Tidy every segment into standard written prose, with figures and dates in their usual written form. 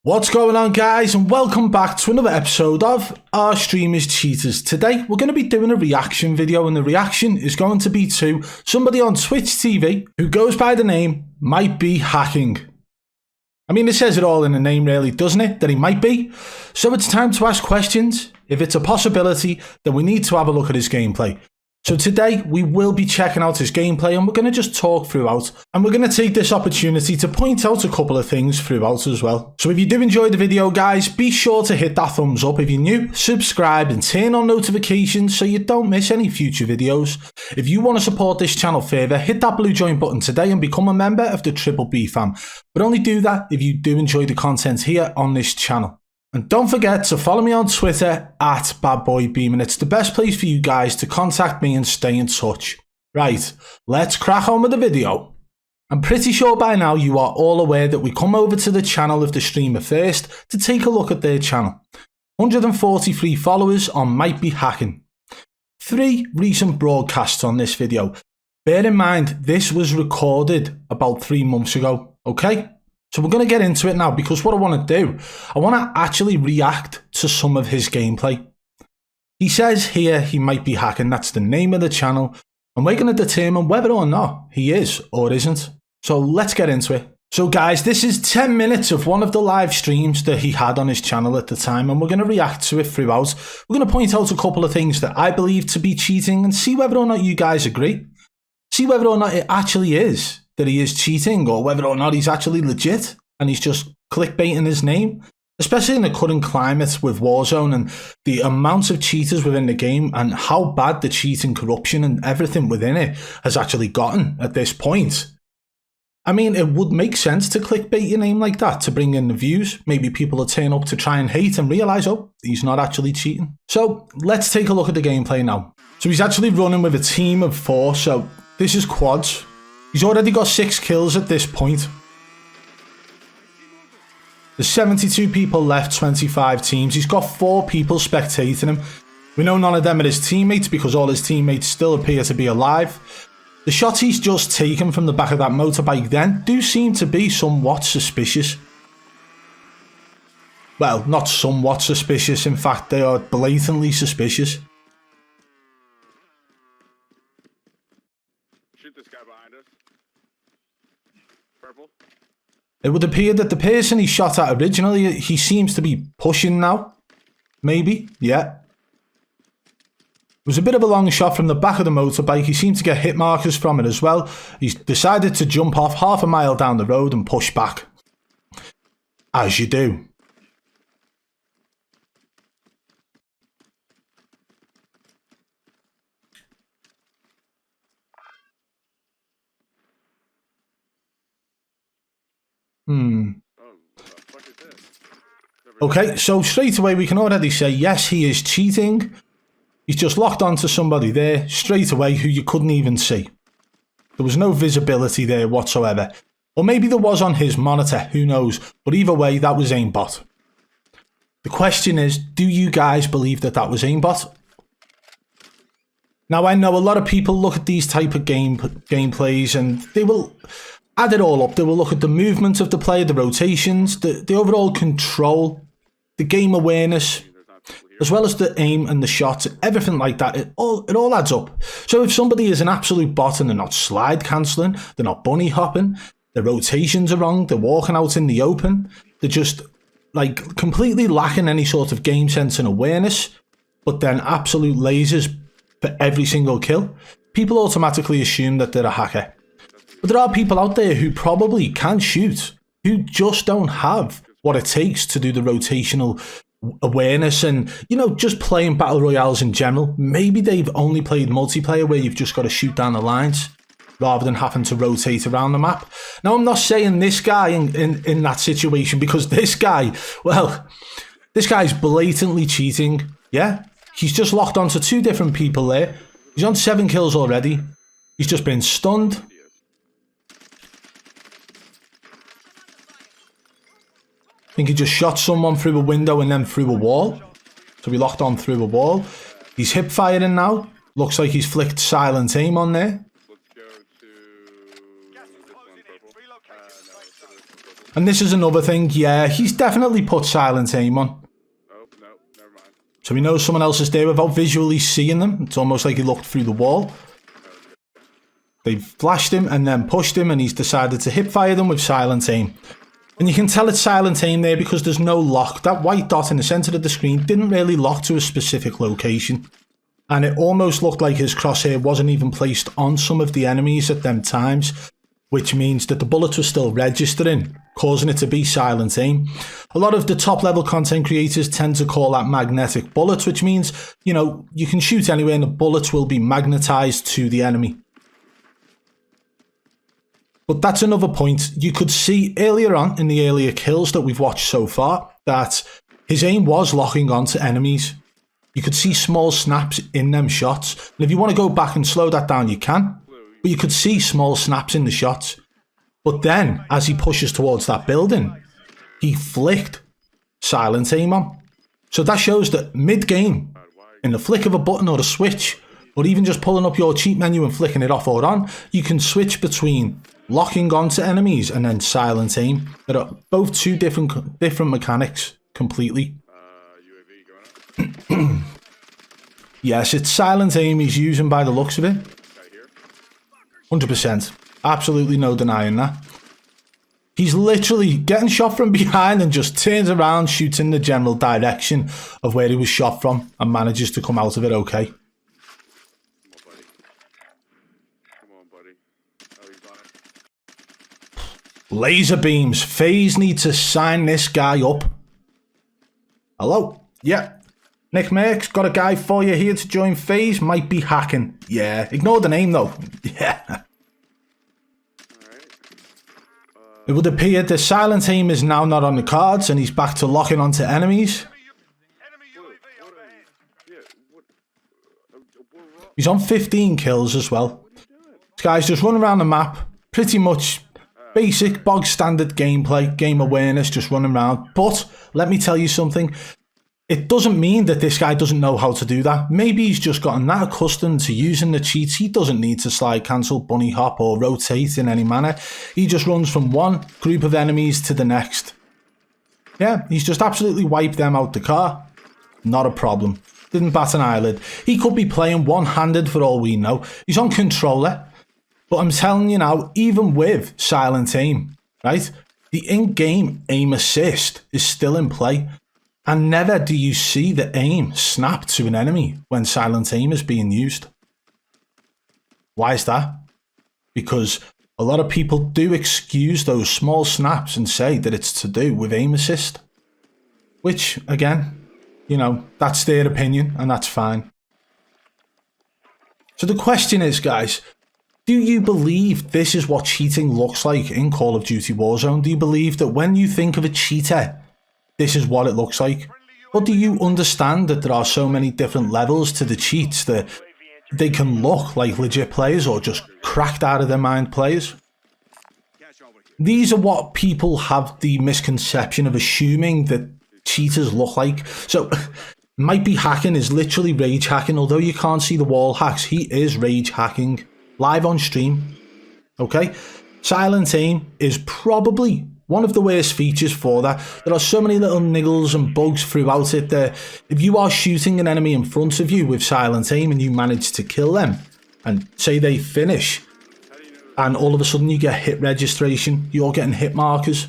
What's going on, guys, and welcome back to another episode of Our Streamers Cheaters. Today we're going to be doing a reaction video, and the reaction is going to be to somebody on Twitch TV who goes by the name Mightbehackn. I mean, it says it all in the name, really, doesn't it, that he might be? So it's time to ask questions. If it's a possibility, then we need to have a look at his gameplay. So today we will be checking out his gameplay, and we're going to just talk throughout, and we're going to take this opportunity to point out a couple of things throughout as well. So if you do enjoy the video, guys, be sure to hit that thumbs up. If you're new, subscribe and turn on notifications so you don't miss any future videos. If you want to support this channel further, hit that blue join button today and become a member of the Triple B fam. But only do that if you do enjoy the content here on this channel. And don't forget to follow me on Twitter at Badboy Beaman. It's the best place for you guys to contact me and stay in touch. Right, let's crack on with the video. I'm pretty sure by now you are all aware that we come over to the channel of the streamer first to take a look at their channel. 143 followers on Mightbehackn. 3 recent broadcasts on this video. Bear in mind, this was recorded about 3 months ago, okay? So we're going to get into it now, because what I want to do, I want to actually react to some of his gameplay. He says here he might be hacking, that's the name of the channel, and we're going to determine whether or not he is or isn't. So let's get into it. So guys, this is 10 minutes of one of the live streams that he had on his channel at the time, and we're going to react to it throughout. We're going to point out a couple of things that I believe to be cheating and see whether or not you guys agree. See whether or not it actually is that he is cheating, or whether or not he's actually legit and he's just clickbaiting his name, especially in the current climate with Warzone and the amount of cheaters within the game and how bad the cheating, corruption and everything within it has actually gotten at this point. I mean, it would make sense to clickbait your name like that to bring in the views. Maybe people will turn up to try and hate and realise, oh, he's not actually cheating. So let's take a look at the gameplay now. So he's actually running with a team of 4, so this is quads. He's already got 6 kills at this point. There's 72 people left, 25 teams. He's got 4 people spectating him. We know none of them are his teammates because all his teammates still appear to be alive. The shots he's just taken from the back of that motorbike then do seem to be somewhat suspicious. Well, not somewhat suspicious. In fact, they are blatantly suspicious. Shoot this guy behind us. Purple. It would appear that the person he shot at originally, he seems to be pushing now. Maybe, yeah. It was a bit of a long shot from the back of the motorbike. He seemed to get hit markers from it as well. He's decided to jump off half a mile down the road and push back. As you do. Okay, so straight away we can already say, yes, he is cheating. He's just locked onto somebody there straight away who you couldn't even see. There was no visibility there whatsoever. Or maybe there was on his monitor, who knows. But either way, that was aimbot. The question is, do you guys believe that that was aimbot? Now, I know a lot of people look at these type of gameplays and they will add it all up. They will look at the movement of the player, the rotations, the overall control, the game awareness, as well as the aim and the shots, everything like that. It all adds up. So if somebody is an absolute bot and they're not slide cancelling, they're not bunny hopping, their rotations are wrong, they're walking out in the open, they're just like completely lacking any sort of game sense and awareness, but then absolute lasers for every single kill, people automatically assume that they're a hacker. But there are people out there who probably can shoot, who just don't have what it takes to do the rotational awareness and, you know, just playing battle royales in general. Maybe they've only played multiplayer where you've just got to shoot down the lines rather than having to rotate around the map. Now, I'm not saying this guy in that situation, because this guy, well, this guy's blatantly cheating. Yeah, he's just locked onto 2 different people there. He's on 7 kills already. He's just been stunned. I think he just shot someone through a window and then through a wall. So he locked on through a wall. He's hip firing now. Looks like he's flicked silent aim on there. Let's go to this one, purple. And this is another thing, yeah, he's definitely put silent aim on. Oh, no, never mind. So he knows someone else is there without visually seeing them. It's almost like he looked through the wall. They've flashed him and then pushed him, and he's decided to hip fire them with silent aim. And you can tell it's silent aim there because there's no lock. That white dot in the centre of the screen didn't really lock to a specific location. And it almost looked like his crosshair wasn't even placed on some of the enemies at them times, which means that the bullets were still registering, causing it to be silent aim. A lot of the top level content creators tend to call that magnetic bullets, which means, you know, you can shoot anywhere and the bullets will be magnetized to the enemy. But that's another point. You could see earlier on in the earlier kills that we've watched so far that his aim was locking onto enemies. You could see small snaps in them shots. And if you want to go back and slow that down, you can. But you could see small snaps in the shots. But then, as he pushes towards that building, he flicked silent aim on. So that shows that mid-game, in the flick of a button or a switch, or even just pulling up your cheat menu and flicking it off or on, you can switch between locking onto enemies and then silent aim. There are both two different mechanics completely. UAV going up. Yes, it's silent aim he's using by the looks of it. 100%. Absolutely no denying that. He's literally getting shot from behind and just turns around, shoots in the general direction of where he was shot from and manages to come out of it okay. Come on, buddy. Oh, he's on it. Laser beams. FaZe need to sign this guy up. Hello? Yeah. Nick Merck's got a guy for you here to join FaZe. Mightbehackn. Yeah. Ignore the name though. Yeah. It would appear the silent aim is now not on the cards and he's back to locking onto enemies. He's on 15 kills as well. This guy's just running around the map. Pretty much basic, bog standard gameplay, game awareness, just running around. But let me tell you something. It doesn't mean that this guy doesn't know how to do that. Maybe he's just gotten that accustomed to using the cheats. He doesn't need to slide, cancel, bunny hop or rotate in any manner. He just runs from one group of enemies to the next. Yeah, he's just absolutely wiped them out the car. Not a problem. Didn't bat an eyelid. He could be playing one-handed for all we know. He's on controller. But I'm telling you now, even with silent aim, right? The in-game aim assist is still in play. And never do you see the aim snap to an enemy when silent aim is being used. Why is that? Because a lot of people do excuse those small snaps and say that it's to do with aim assist. Which, again, you know, that's their opinion and that's fine. So the question is, guys, do you believe this is what cheating looks like in Call of Duty Warzone? Do you believe that when you think of a cheater, this is what it looks like? Or do you understand that there are so many different levels to the cheats that they can look like legit players or just cracked out of their mind players? These are what people have the misconception of assuming that cheaters look like. So Mightbehackn is literally rage hacking. Although you can't see the wall hacks, he is rage hacking live on stream. Okay? Silent aim is probably one of the worst features for that. There are so many little niggles and bugs throughout it that if you are shooting an enemy in front of you with silent aim and you manage to kill them and say they finish and all of a sudden you get hit registration, you're getting hit markers.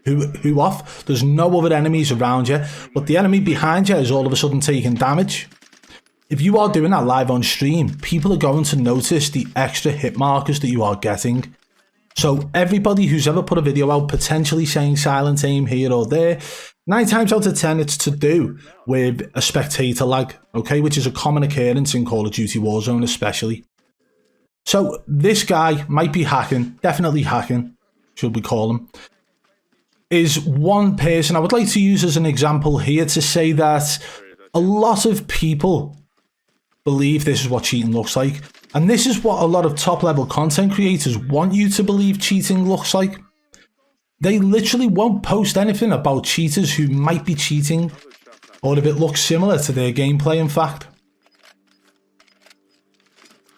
Who off? There's no other enemies around you, but the enemy behind you is all of a sudden taking damage. If you are doing that live on stream, people are going to notice the extra hit markers that you are getting. So everybody who's ever put a video out potentially saying silent aim here or there, 9 times out of 10 it's to do with a spectator lag, okay, which is a common occurrence in Call of Duty Warzone especially. So this guy Mightbehackn, definitely hacking, should we call him, is one person I would like to use as an example here to say that a lot of people believe this is what cheating looks like. And this is what a lot of top level content creators want you to believe cheating looks like. They literally won't post anything about cheaters who might be cheating or if it looks similar to their gameplay in fact.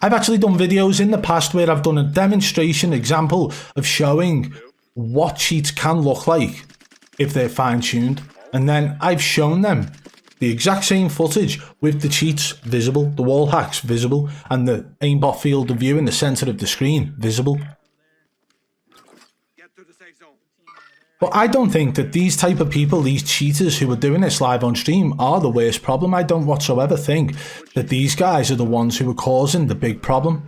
I've actually done videos in the past where I've done a demonstration example of showing what cheats can look like if they're fine-tuned, and then I've shown them the exact same footage with the cheats visible, the wall hacks visible, and the aimbot field of view in the center of the screen visible. But I don't think that these type of people, these cheaters who are doing this live on stream, are the worst problem. I don't whatsoever think that these guys are the ones who are causing the big problem.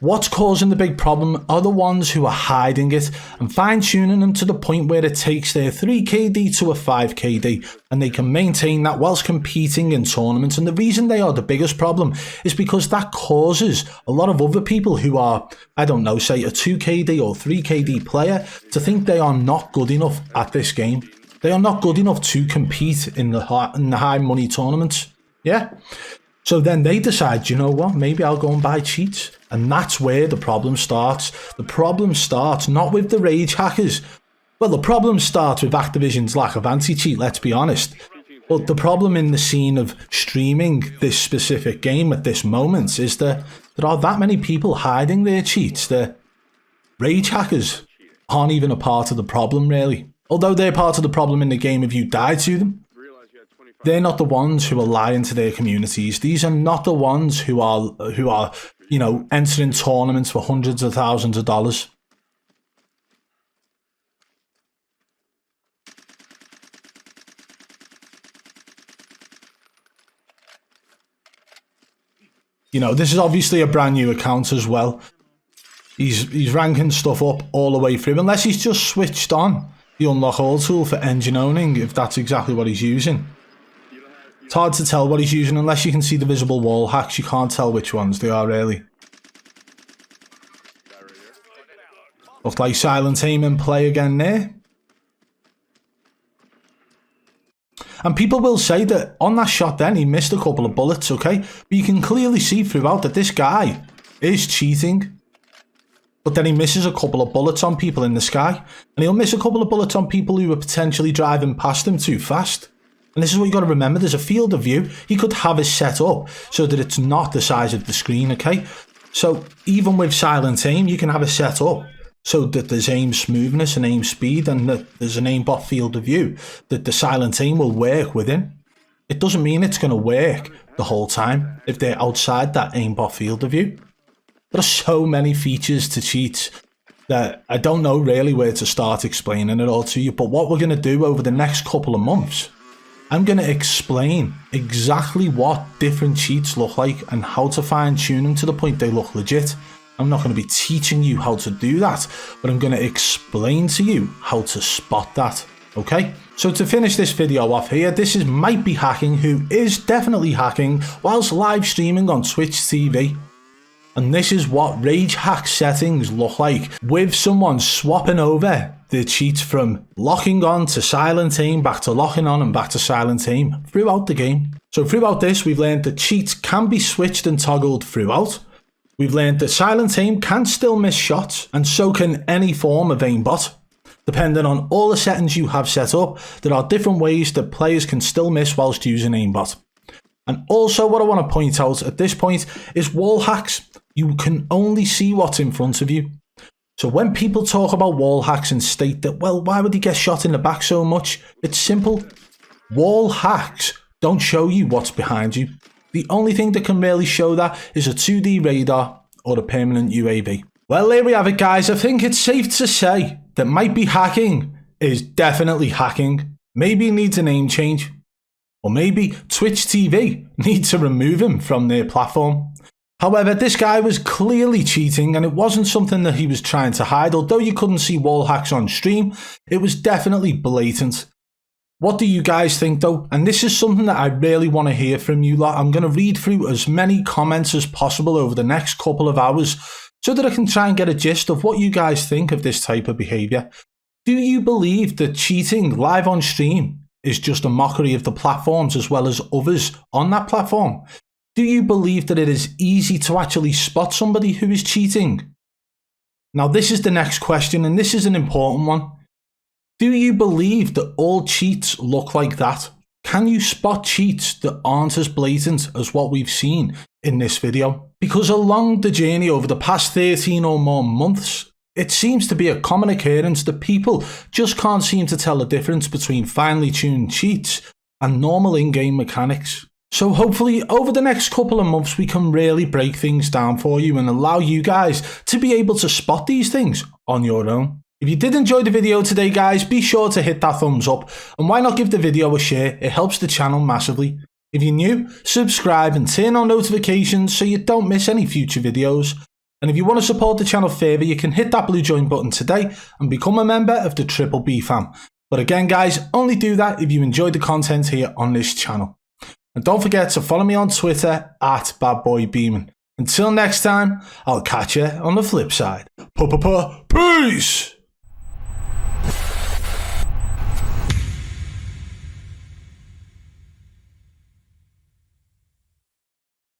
What's causing the big problem are the ones who are hiding it and fine-tuning them to the point where it takes their 3KD to a 5KD, and they can maintain that whilst competing in tournaments. And the reason they are the biggest problem is because that causes a lot of other people who are, I don't know, say a 2KD or 3KD player to think they are not good enough at this game. They are not good enough to compete in the high money tournaments. Yeah. So then they decide, you know what, maybe I'll go and buy cheats. And that's where the problem starts. The problem starts not with the rage hackers. Well, the problem starts with Activision's lack of anti-cheat, let's be honest. But the problem in the scene of streaming this specific game at this moment is that there are that many people hiding their cheats. The rage hackers aren't even a part of the problem, really. Although they're part of the problem in the game if you die to them. They're not the ones who are lying to their communities. These are not the ones who are, you know, entering tournaments for hundreds of thousands of dollars. You know, this is obviously a brand new account as well. He's ranking stuff up all the way through, unless he's just switched on the unlock all tool for engine owning, if that's exactly what he's using. It's hard to tell what he's using unless you can see the visible wall hacks. You can't tell which ones they are, really. Looked like silent aim and play again there. And people will say that on that shot then he missed a couple of bullets, okay? But you can clearly see throughout that this guy is cheating. But then he misses a couple of bullets on people in the sky. And he'll miss a couple of bullets on people who are potentially driving past him too fast. And this is what you got to remember, there's a field of view. He could have it set up so that it's not the size of the screen, okay? So even with silent aim, you can have it set up so that there's aim smoothness and aim speed, and that there's an aimbot field of view that the silent aim will work within. It doesn't mean it's going to work the whole time if they're outside that aimbot field of view. There are so many features to cheats that I don't know really where to start explaining it all to you. But what we're going to do over the next couple of months, I'm going to explain exactly what different cheats look like and how to fine tune them to the point they look legit. I'm not going to be teaching you how to do that, but I'm going to explain to you how to spot that, okay? So to finish this video off here, this is Mightbehackn, who is definitely hacking whilst live streaming on Twitch TV. And this is what rage hack settings look like with someone swapping over the cheats from locking on to silent aim, back to locking on and back to silent aim throughout the game. So throughout this, we've learned that cheats can be switched and toggled throughout. We've learned that silent aim can still miss shots, and so can any form of aimbot. Depending on all the settings you have set up, there are different ways that players can still miss whilst using aimbot. And also what I want to point out at this point is wall hacks. You can only see what's in front of you. So when people talk about wall hacks and state that, well, why would he get shot in the back so much? It's simple. Wall hacks don't show you what's behind you. The only thing that can really show that is a 2D radar or a permanent UAV. Well, there we have it, guys. I think it's safe to say that Mightbehackn is definitely hacking. Maybe he needs a name change. Or maybe Twitch TV needs to remove him from their platform. However, this guy was clearly cheating, and it wasn't something that he was trying to hide. Although you couldn't see wall hacks on stream, it was definitely blatant. What do you guys think though? And this is something that I really want to hear from you lot. I'm going to read through as many comments as possible over the next couple of hours so that I can try and get a gist of what you guys think of this type of behaviour. Do you believe that cheating live on stream is just a mockery of the platforms as well as others on that platform? Do you believe that it is easy to actually spot somebody who is cheating? Now this is the next question, and this is an important one. Do you believe that all cheats look like that? Can you spot cheats that aren't as blatant as what we've seen in this video? Because along the journey over the past 13 or more months, It seems to be a common occurrence that people just can't seem to tell the difference between finely tuned cheats and normal in-game mechanics. So hopefully over the next couple of months we can really break things down for you and allow you guys to be able to spot these things on your own. If you did enjoy the video today guys, be sure to hit that thumbs up, and why not give the video a share? It helps the channel massively. If you're new, subscribe and turn on notifications so you don't miss any future videos. And if you want to support the channel further, you can hit that blue join button today and become a member of the Triple B fam. But again guys, only do that if you enjoyed the content here on this channel. And don't forget to follow me on Twitter at Badboy Beaman. Until next time, I'll catch you on the flip side. Peace!